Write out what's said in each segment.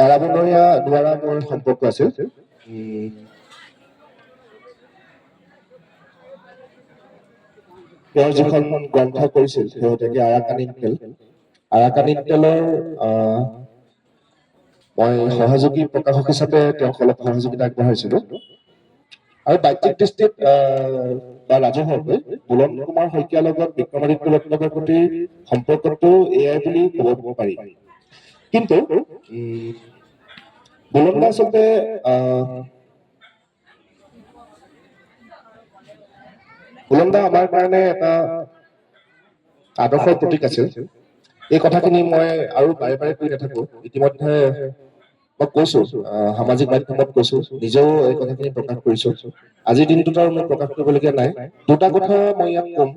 এৰাব নোৱাৰা মোৰ সম্পৰ্ক আছিল। তেওঁ যিখন গ্ৰন্থ কৰিছিল শেহতীয়াকৈ আৰাকানী তেল, আৰাকানী তেলৰ মই সহযোগী প্ৰকাশক হিচাপে তেওঁক অলপ সহযোগিতা আগবঢ়াইছিলো। আৰু বাহ্যিক দৃষ্টিত বা ৰাজহুৱাকৈ বুলন কুমাৰ শইকীয়াৰ লগত বিক্ৰমাদিত্য ৰত্নাকৰ প্ৰতি সম্পৰ্কটো এয়াই বুলি ক'ব পাৰি। কিন্তু বুলন দা আচলতে বুলন দা আমাৰ কাৰণে এটা আদৰ্শৰ প্ৰতীক আছিল। এই কথাখিনি মই আৰু বাৰে বাৰে কৈ নাথাকো, ইতিমধ্যে মই কৈছো, সামাজিক মাধ্যমত কৈছো, নিজেও এই কথাখিনি প্ৰকাশ কৰিছো। আজিৰ দিনটোত আৰু মই প্ৰকাশ কৰিবলগীয়া নাই। দুটা কথা মই ইয়াত কম।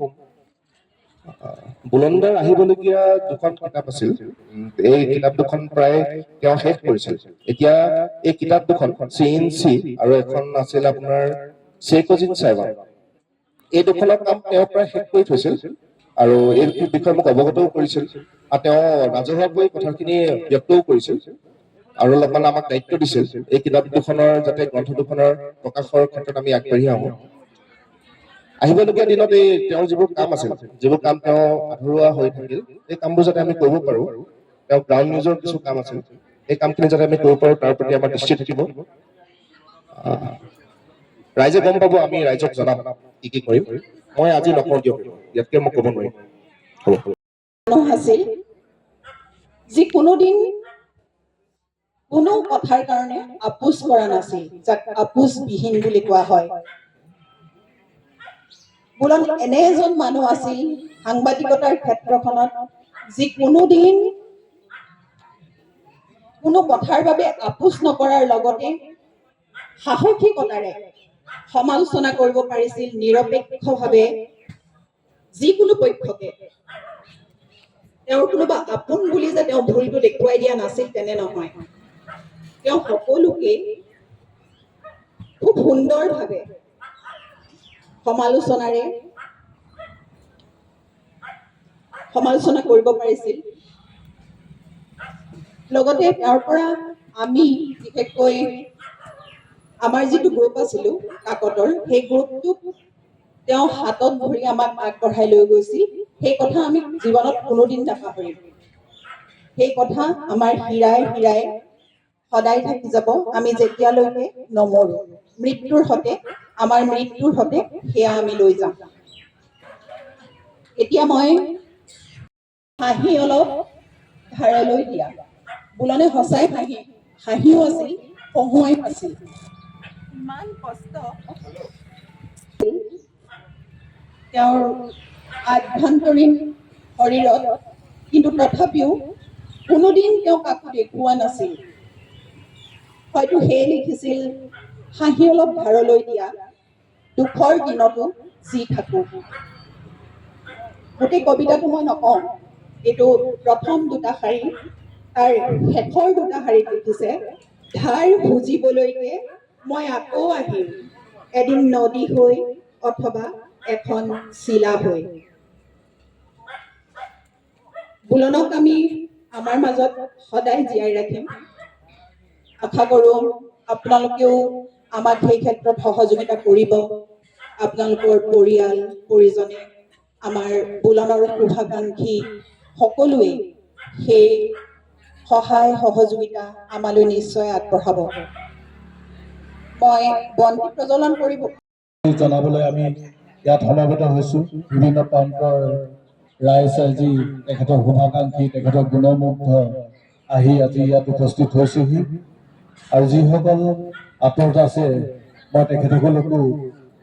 বুলন দাৰ আহিবলগীয়া দুখন কিতাপ আছিল, এই কিতাপ দুখন প্ৰায় তেওঁ শেষ কৰিছিল। এতিয়া এই কিতাপ দুখন CNC আৰু এখন আছিল আপোনাৰ চেকজিন চাইবা, এই দুখনৰ কাম তেওঁ প্ৰায় শেষ কৰি থৈছিল আৰু এই বিষয়ে মোক অৱগতও কৰিছিল আৰু তেওঁ ৰাজহুৱাকৈ কথাখিনি ব্যক্তও কৰিছিল আৰু অলপমান আমাক দায়িত্ব দিছিল এই কিতাপ দুখনৰ যাতে গ্ৰন্থ দুখনৰ প্ৰকাশৰ ক্ষেত্ৰত আমি আগবাঢ়ি আহোঁ। আহিবলগীয়া দিনত এই তেওঁৰ যিবোৰ কাম আছিল, যিবোৰ কাম তেওঁ আধৰুৱা হৈ থাকিল, এই কামবোৰ যাতে আমি কৰিব পাৰো। তেওঁ গ্ৰাউণ্ড নিউজৰ কিছু কাম আছিল, এই কামখিনি যাতে আমি কৰিব পাৰো তাৰ প্ৰতি আমাৰ দৃষ্টি থাকিব। ৰাইজে গম পাব, আমি ৰাইজক জনাম কি কি কৰিম। মই আজি নকওঁ দিয়ক, ইয়াতকে মই ক'ব নোৱাৰিম। আছিল যি কোনোদিন কোনো কথাৰ কাৰণে আপোচ কৰা নাছিল, যাক আপোচবিহীন বুলি কোৱা হয়। বুলন এনে এজন মানুহ আছিল সাংবাদিকতাৰ ক্ষেত্ৰখনত যি কোনোদিন কোনো কথাৰ বাবে আপোচ নকৰাৰ লগতে সাহসিকতাৰে সমালোচনা কৰিব পাৰিছিল নিৰপেক্ষভাৱে যিকোনো পক্ষকে। তেওঁৰ কোনোবা আপোন বুলি যে তেওঁ ভুলটো দেখুৱাই দিয়া নাছিল তেনে নহয়। তেওঁ সকলোকে খুব সুন্দৰভাৱে সমালোচনা কৰিব পাৰিছিল। লগতে তেওঁৰ পৰা আমি বিশেষকৈ আমাৰ যিটো গ্ৰুপ আছিলো কাকতৰ, সেই গ্ৰুপটোক তেওঁ হাতত ধৰি আমাক আগবঢ়াই লৈ গৈছিল। সেই কথা আমি জীৱনত কোনোদিন নাপাহৰিম। সেই কথা আমাৰ হীৰাই হীৰাই সদায় থাকি যাব, আমি যেতিয়ালৈকে নমৰো। মৃত্যুৰ সতে আমাৰ মৃত্যুৰ সতে সেয়া আমি লৈ যাম। এতিয়া মই হাঁহি অলপ ধাৰলৈ দিয়া। বুলনে সঁচাই হাঁহিও আছিল, হহুৱাই আছিল। ইমান কষ্ট তেওঁৰ আভ্যন্তৰীণ শৰীৰত, কিন্তু তথাপিও কোনোদিন তেওঁ কাকো দেখুওৱা নাছিল। হয়তো সেয়ে লিখিছিল, হাঁহি অলপ ধাৰলৈ দিয়া, দুখৰ দিনতো যি থাকো। গোটেই কবিতাটো মই নকওঁ, এইটো প্ৰথম দুটা শাৰী, তাৰ শেষৰ দুটা শাৰীত লিখিছে, ধাৰ খুজিবলৈকে মই আকৌ আহিম, এদিন নদী হৈ অথবা এখন চিলা হৈ। বুলনক আমি আমাৰ মাজত সদায় জীয়াই ৰাখিম। আশা কৰো আপোনালোকেও আমাক সেই ক্ষেত্ৰত সহযোগিতা কৰিব। আপোনালোকৰ পৰিয়াল পৰিজনে, আমাৰ বুলনৰ শুভাকাংক্ষী সকলোৱে সেই সহায় সহযোগিতা আমালৈ নিশ্চয় আগবঢ়াব। মই বন্তি প্ৰজ্বলন কৰিব জনাবলৈ আমি ইয়াত সমবেত হৈছো। বিভিন্ন প্ৰান্তৰ ৰাইজ আজি তেখেতৰ শুভাকাংক্ষী, তেখেতৰ গুণমুগ্ধ আহি আজি ইয়াত উপস্থিত হৈছেহি। আৰু যিসকল আঁতৰত আছে, মই তেখেতসকলকো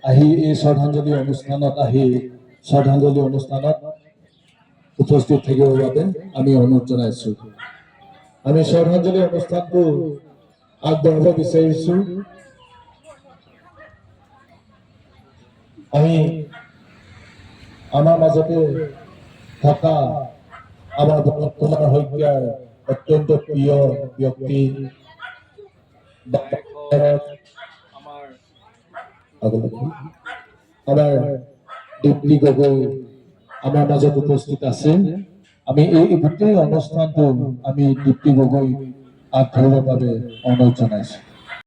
আহি এই শ্ৰদ্ধাঞ্জলি অনুষ্ঠানত উপস্থিত থাকিবৰ বাবে আমি অনুৰোধ জনাইছো। আমি শ্ৰদ্ধাঞ্জলি অনুষ্ঠানটো আগবঢ়াব বিচাৰিছো। আমি আমাৰ মাজতে থকা আমাৰ বুলন কুমাৰ শইকীয়াৰ অত্যন্ত প্ৰিয় ব্যক্তি আমাৰ দীপ্তি গগৈ আমাৰ মাজত উপস্থিত আছে। আমি এই গোটেই অনুষ্ঠানটো আমি দীপ্তি গগৈ আগবঢ়াবৰ বাবে অনুৰোধ জনাইছোঁ।